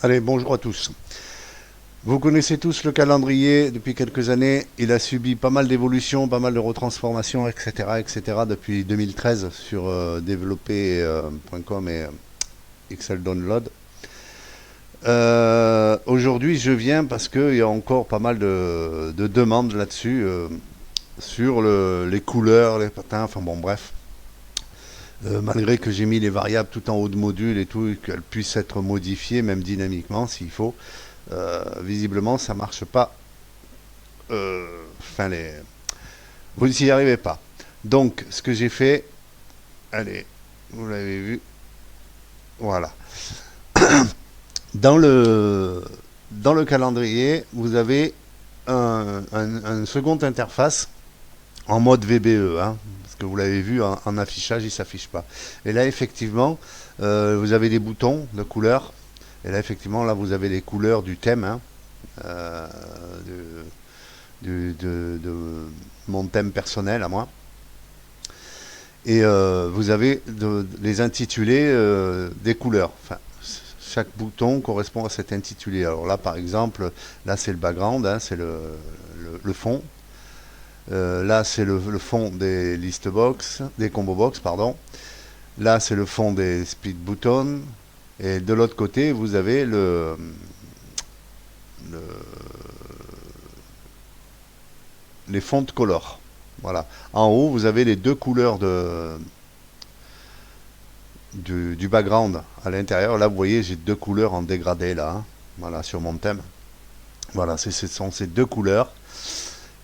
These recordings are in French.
Allez, bonjour à tous. Vous connaissez tous le calendrier depuis quelques années. Il a subi pas mal d'évolutions, pas mal de retransformations, etc., etc. depuis 2013 sur développer.com et Excel Download. Aujourd'hui, je viens parce qu'il y a encore pas mal de demandes là-dessus, sur les couleurs, les patins, enfin bon, bref. Malgré que j'ai mis les variables tout en haut de module et tout, et qu'elles puissent être modifiées, même dynamiquement s'il faut, visiblement ça marche pas. Enfin, vous n'y arrivez pas. Donc, ce que j'ai fait, allez, vous l'avez vu, voilà. Dans le calendrier, vous avez un second interface en mode VBE, hein, parce que vous l'avez vu en affichage, il ne s'affiche pas. Et là, effectivement, vous avez des boutons de couleurs. Et là, effectivement, là, vous avez les couleurs du thème, hein, euh, de mon thème personnel à moi. Et vous avez les intitulés des couleurs. Enfin, chaque bouton correspond à cet intitulé. Alors là, par exemple, là, c'est le background, hein, c'est le fond. Là, c'est le fond des list box, des combo box, pardon. Là, c'est le fond des split buttons. Et de l'autre côté, vous avez le- les fonts color. Voilà. En haut, vous avez les deux couleurs du background à l'intérieur. Là, vous voyez, j'ai deux couleurs en dégradé là, hein. Voilà, sur mon thème. Voilà, ce sont ces deux couleurs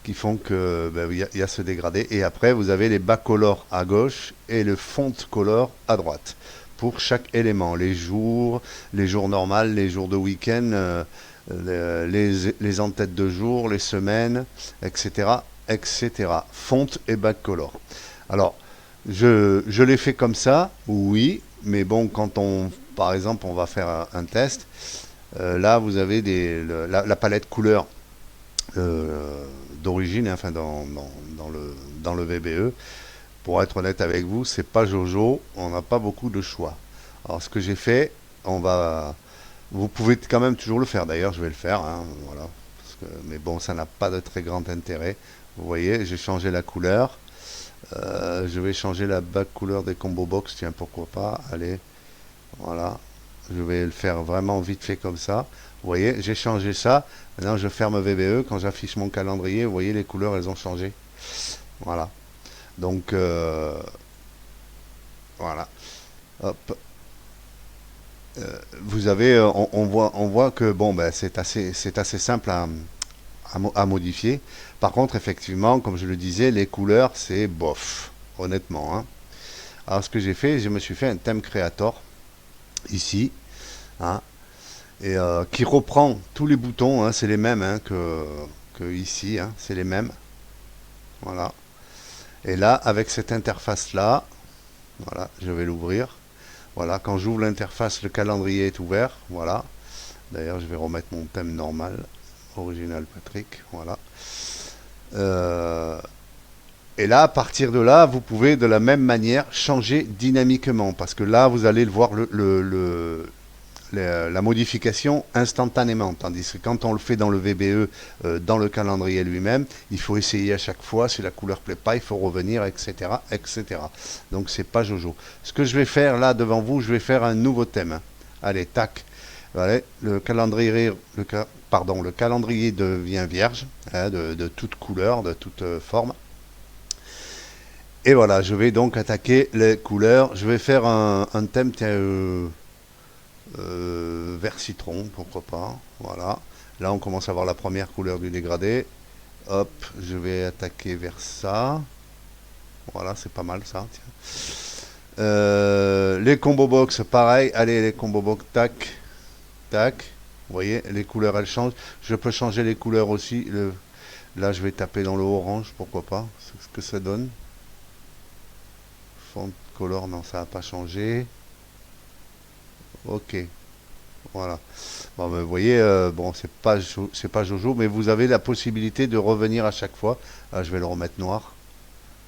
qui font que ben, y a ce dégradé. Et après, vous avez les backcolors à gauche et le font color à droite. Pour chaque élément, les jours normales, les jours de week-end, les en-têtes de jour, les semaines, etc., etc. Font et backcolor. Alors, je l'ai fait comme ça, oui, mais bon, quand par exemple, on va faire un test, là, vous avez la palette couleur d'origine, hein, enfin dans le VBE. Pour être honnête avec vous, c'est pas Jojo, on n'a pas beaucoup de choix. Alors ce que j'ai fait, vous pouvez quand même toujours le faire. D'ailleurs, je vais le faire, hein, voilà. Mais bon, ça n'a pas de très grand intérêt. Vous voyez, j'ai changé la couleur. Je vais changer la back couleur des combo box. Tiens, pourquoi pas. Allez, voilà. Je vais le faire vraiment vite fait comme ça. Vous voyez, j'ai changé ça. Maintenant, je ferme VBE. Quand j'affiche mon calendrier, vous voyez, les couleurs, elles ont changé. Voilà. Donc, voilà. Hop. Vous avez, on voit que bon, ben, c'est assez simple à modifier. Par contre, effectivement, comme je le disais, les couleurs, c'est bof, honnêtement, hein. Alors, ce que j'ai fait, je me suis fait un thème créateur ici, hein, et qui reprend tous les boutons, hein, c'est les mêmes, hein, que ici, hein, c'est les mêmes. Voilà. Et là, avec cette interface-là, voilà, je vais l'ouvrir. Voilà, quand j'ouvre l'interface, le calendrier est ouvert. Voilà. D'ailleurs, je vais remettre mon thème normal, original Patrick. Voilà. Euh, et là, à partir de là, vous pouvez de la même manière changer dynamiquement. Parce que là, vous allez le voir la modification instantanément. Tandis que quand on le fait dans le VBE, dans le calendrier lui-même, il faut essayer à chaque fois. Si la couleur ne plaît pas, il faut revenir, etc., etc. Donc c'est pas Jojo. Ce que je vais faire là devant vous, je vais faire un nouveau thème. Allez, tac. Allez, le calendrier devient vierge, hein, de toute couleur, de toute forme. Et voilà, je vais donc attaquer les couleurs. Je vais faire un thème vert citron, pourquoi pas. Voilà. Là, on commence à voir la première couleur du dégradé. Hop, je vais attaquer vers ça. Voilà, c'est pas mal ça. Tiens. Les combo box, pareil. Allez, les combo box, tac, tac. Vous voyez, les couleurs, elles changent. Je peux changer les couleurs aussi. Là, je vais taper dans le orange, pourquoi pas. C'est ce que ça donne. Font color, non, ça n'a pas changé. Ok, voilà. Bon, ben, vous voyez, bon, c'est pas Jojo, mais vous avez la possibilité de revenir à chaque fois. Là, je vais le remettre noir.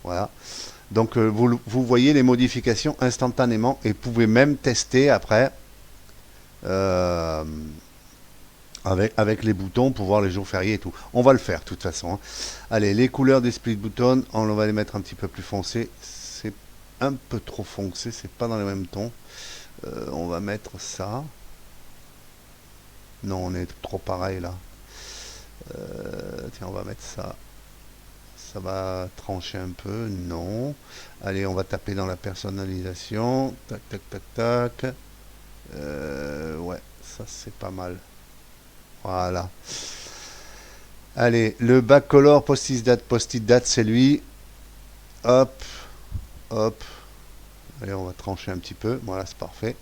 Voilà. Donc, vous voyez les modifications instantanément et pouvez même tester après euh, avec les boutons pour voir les jours fériés et tout. On va le faire de toute façon, hein. Allez, les couleurs des split buttons, on va les mettre un petit peu plus foncées. C'est un peu trop foncé, c'est pas dans les mêmes tons. On va mettre ça. Non, on est trop pareil là. Tiens, on va mettre ça. Ça va trancher un peu. Non. Allez, on va taper dans la personnalisation. Tac, tac, tac, tac. Ouais, ça c'est pas mal. Voilà. Allez, le backcolor post-it date, c'est lui. Hop, hop. Allez, on va trancher un petit peu. Voilà, c'est parfait.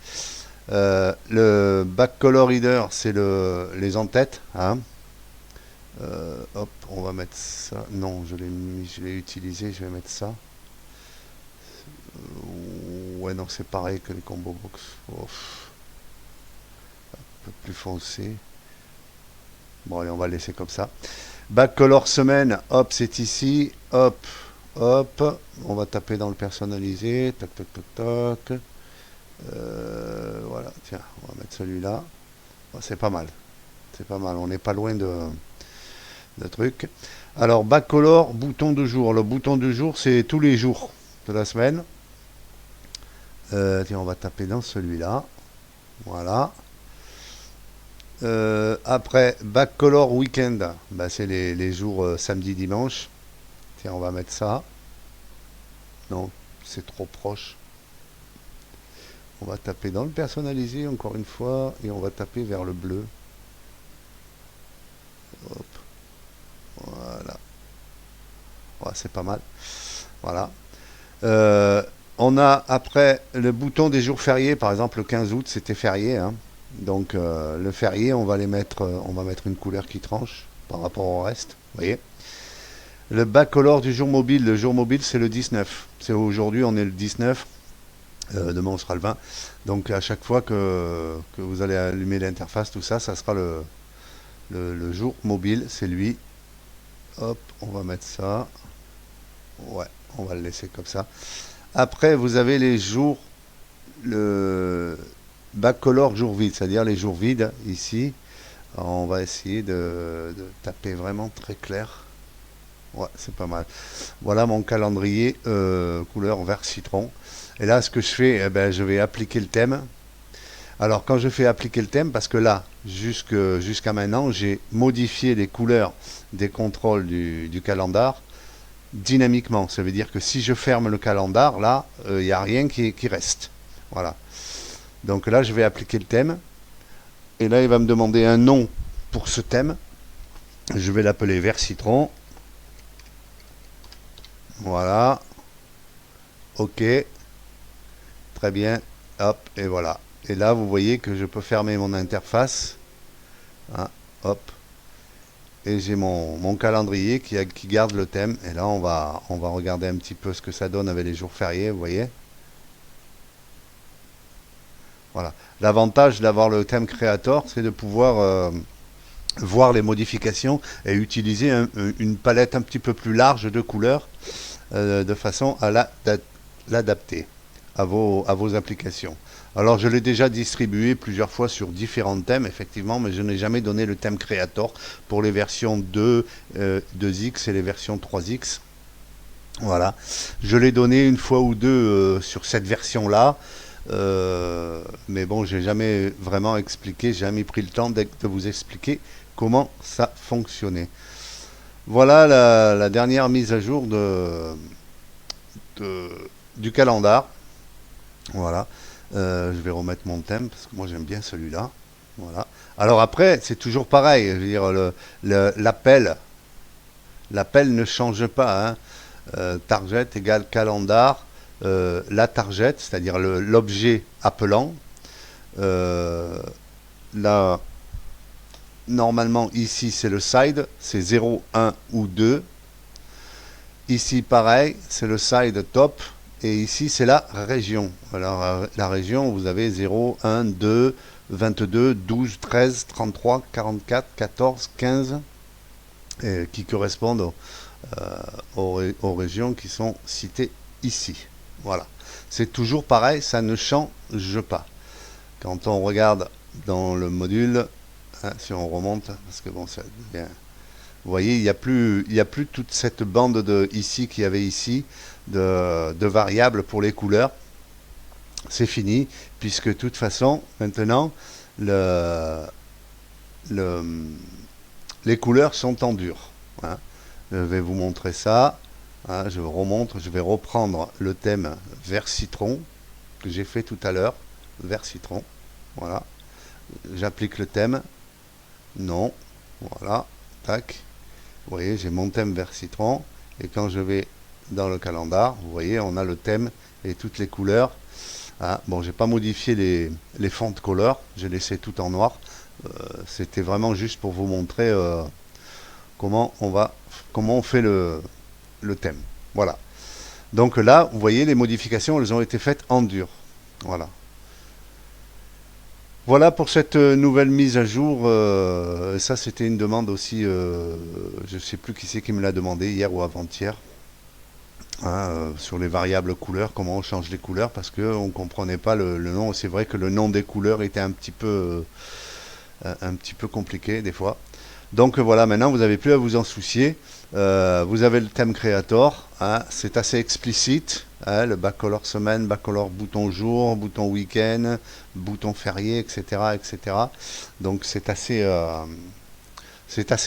Le backcolor reader, c'est les en-têtes, hein. Hop, on va mettre ça. Non, je l'ai utilisé, je vais mettre ça. Ouais, non, c'est pareil que les combo box. Oh, un peu plus foncé. Bon, allez, on va le laisser comme ça. Backcolor semaine, hop, c'est ici. Hop, hop. On va taper dans le personnalisé. Tac, tac, tac, tac. Voilà, tiens, on va mettre celui-là. Bon, c'est pas mal. C'est pas mal. On n'est pas loin de truc. Alors, backcolor, bouton de jour. Le bouton de jour, c'est tous les jours de la semaine. Tiens, on va taper dans celui-là. Voilà. Après, backcolor weekend, bah, c'est les jours samedi, dimanche. Tiens, on va mettre ça. Non, c'est trop proche. On va taper dans le personnalisé encore une fois et on va taper vers le bleu. Hop. Voilà. Ouais, c'est pas mal. Voilà. On a après le bouton des jours fériés, par exemple le 15 août c'était férié, hein. Donc le férié on va on va mettre une couleur qui tranche par rapport au reste. Vous voyez. Le backcolor du jour mobile, le jour mobile c'est le 19. C'est aujourd'hui on est le 19. Demain on sera le 20. Donc à chaque fois que vous allez allumer l'interface, tout ça, ça sera le jour mobile, c'est lui. Hop, on va mettre ça. Ouais, on va le laisser comme ça. Après, vous avez les jours, le backcolor jour vide, c'est-à-dire les jours vides ici. Alors, on va essayer de taper vraiment très clair. Ouais, c'est pas mal. Voilà mon calendrier couleur vert citron. Et là, ce que je fais, eh ben, je vais appliquer le thème. Alors, quand je fais appliquer le thème, parce que là, jusqu'à maintenant, j'ai modifié les couleurs des contrôles du calendar dynamiquement. Ça veut dire que si je ferme le calendar, là, il n'y a rien qui reste. Voilà. Donc là, je vais appliquer le thème. Et là, il va me demander un nom pour ce thème. Je vais l'appeler vert citron. Voilà. OK. Très bien. Hop, et voilà. Et là, vous voyez que je peux fermer mon interface. Hein, hop. Et j'ai mon calendrier qui garde le thème. Et là, on va regarder un petit peu ce que ça donne avec les jours fériés, vous voyez. Voilà. L'avantage d'avoir le thème Creator, c'est de pouvoir voir les modifications et utiliser une palette un petit peu plus large de couleurs de façon à l'adapter à vos applications. Alors je l'ai déjà distribué plusieurs fois sur différents thèmes, effectivement, mais je n'ai jamais donné le thème Creator pour les versions 2, 2X et les versions 3X. Voilà. Je l'ai donné une fois ou deux sur cette version-là. Mais bon, j'ai jamais vraiment expliqué, j'ai jamais pris le temps de vous expliquer comment ça fonctionnait. Voilà la dernière mise à jour du calendar. Voilà. Je vais remettre mon thème parce que moi j'aime bien celui-là. Voilà. Alors après, c'est toujours pareil. Je veux dire, l'appel ne change pas, hein. Target égale calendar. La target, c'est-à-dire l'objet appelant. Là, normalement, ici, c'est le side. C'est 0, 1 ou 2. Ici, pareil, c'est le side top. Et ici, c'est la région. Alors, la région, vous avez 0, 1, 2, 22, 12, 13, 33, 44, 14, 15, qui correspondent aux régions qui sont citées ici. Voilà. C'est toujours pareil, ça ne change pas. Quand on regarde dans le module, hein, si on remonte, parce que bon, ça devient... Vous voyez, il y a plus toute cette bande ici qu'il y avait ici de variables pour les couleurs. C'est fini, puisque de toute façon, maintenant, le, le, les couleurs sont en dur. Hein. Je vais vous montrer ça. Hein, je remonte, je vais reprendre le thème vert citron que j'ai fait tout à l'heure. Vert citron. Voilà. J'applique le thème. Non. Voilà. Tac. Vous voyez, j'ai mon thème vert citron. Et quand je vais dans le calendar, vous voyez, on a le thème et toutes les couleurs. Ah, bon, j'ai pas modifié les fonts de couleur. J'ai laissé tout en noir. C'était vraiment juste pour vous montrer comment on fait le thème. Voilà. Donc là, vous voyez, les modifications, elles ont été faites en dur. Voilà. Voilà pour cette nouvelle mise à jour. Ça, c'était une demande aussi. Je ne sais plus qui c'est qui me l'a demandé, hier ou avant-hier. Hein, sur les variables couleurs, comment on change les couleurs, parce qu'on ne comprenait pas le nom. C'est vrai que le nom des couleurs était un petit peu compliqué des fois. Donc voilà, maintenant vous n'avez plus à vous en soucier. Vous avez le thème Creator, hein, c'est assez explicite. Hein, le backcolor semaine, backcolor bouton jour, bouton week-end, bouton férié, etc., etc. Donc c'est assez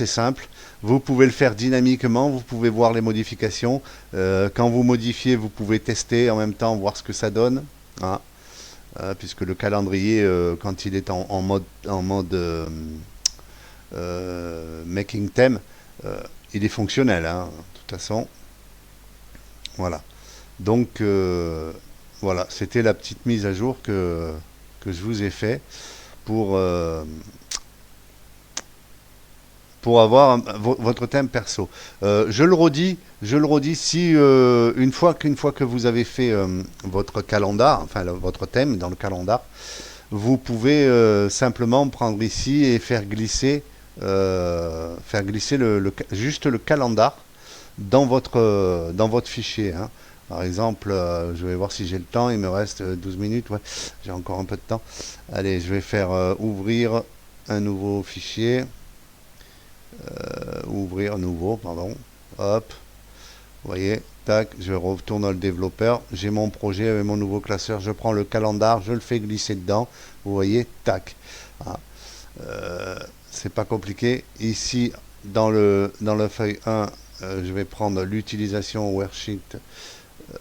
simple. Vous pouvez le faire dynamiquement, vous pouvez voir les modifications. Quand vous modifiez, vous pouvez tester en même temps, voir ce que ça donne. Hein, puisque le calendrier, quand il est en mode making theme, il est fonctionnel, hein, de toute façon. Voilà. Donc, voilà, c'était la petite mise à jour que je vous ai fait pour, euh, pour avoir votre thème perso. Je le redis, si une fois que vous avez fait votre calendar, enfin votre thème dans le calendar, vous pouvez simplement prendre ici et faire glisser juste le calendar dans votre fichier. Hein. Par exemple, je vais voir si j'ai le temps, il me reste 12 minutes, ouais, j'ai encore un peu de temps. Allez, je vais faire ouvrir un nouveau fichier. Ouvrir nouveau, pardon. Hop, vous voyez, tac, je retourne dans le développeur. J'ai mon projet avec mon nouveau classeur. Je prends le calendar, je le fais glisser dedans. Vous voyez, tac. Ah, c'est pas compliqué. Ici, dans la feuille 1, je vais prendre l'utilisation worksheet.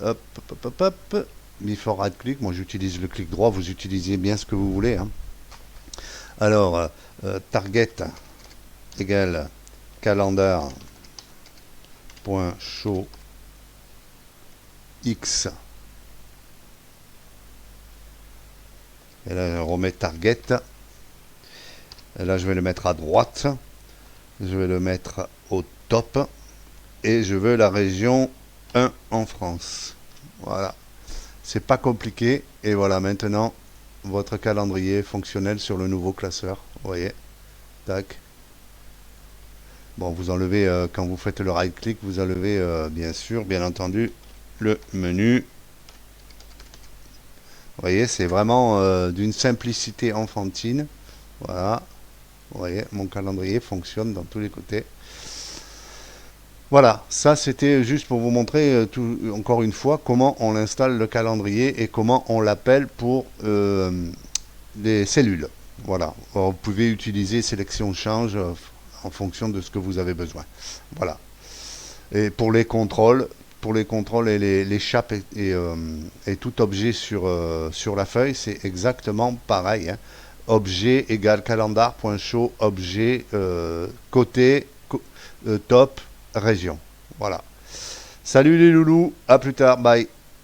Hop, hop, hop, hop. Before right click. Moi, j'utilise le clic droit. Vous utilisez bien ce que vous voulez. Hein. Alors, target égale calendar.show x. Et là, je remets target. Et là, je vais le mettre à droite. Je vais le mettre au top. Et je veux la région 1 en France. Voilà. C'est pas compliqué. Et voilà, maintenant, votre calendrier est fonctionnel sur le nouveau classeur. Vous voyez. Tac. Bon, vous enlevez, quand vous faites le right click, vous enlevez, bien entendu, le menu. Vous voyez, c'est vraiment d'une simplicité enfantine. Voilà. Vous voyez, mon calendrier fonctionne dans tous les côtés. Voilà, ça c'était juste pour vous montrer encore une fois comment on installe le calendrier et comment on l'appelle pour les cellules. Voilà, alors, vous pouvez utiliser sélection change en fonction de ce que vous avez besoin. Voilà. Et pour les contrôles et les chapes et tout objet sur la feuille, c'est exactement pareil. Hein. Objet égale calendar.show, objet côté top région. Voilà. Salut les loulous, à plus tard, bye.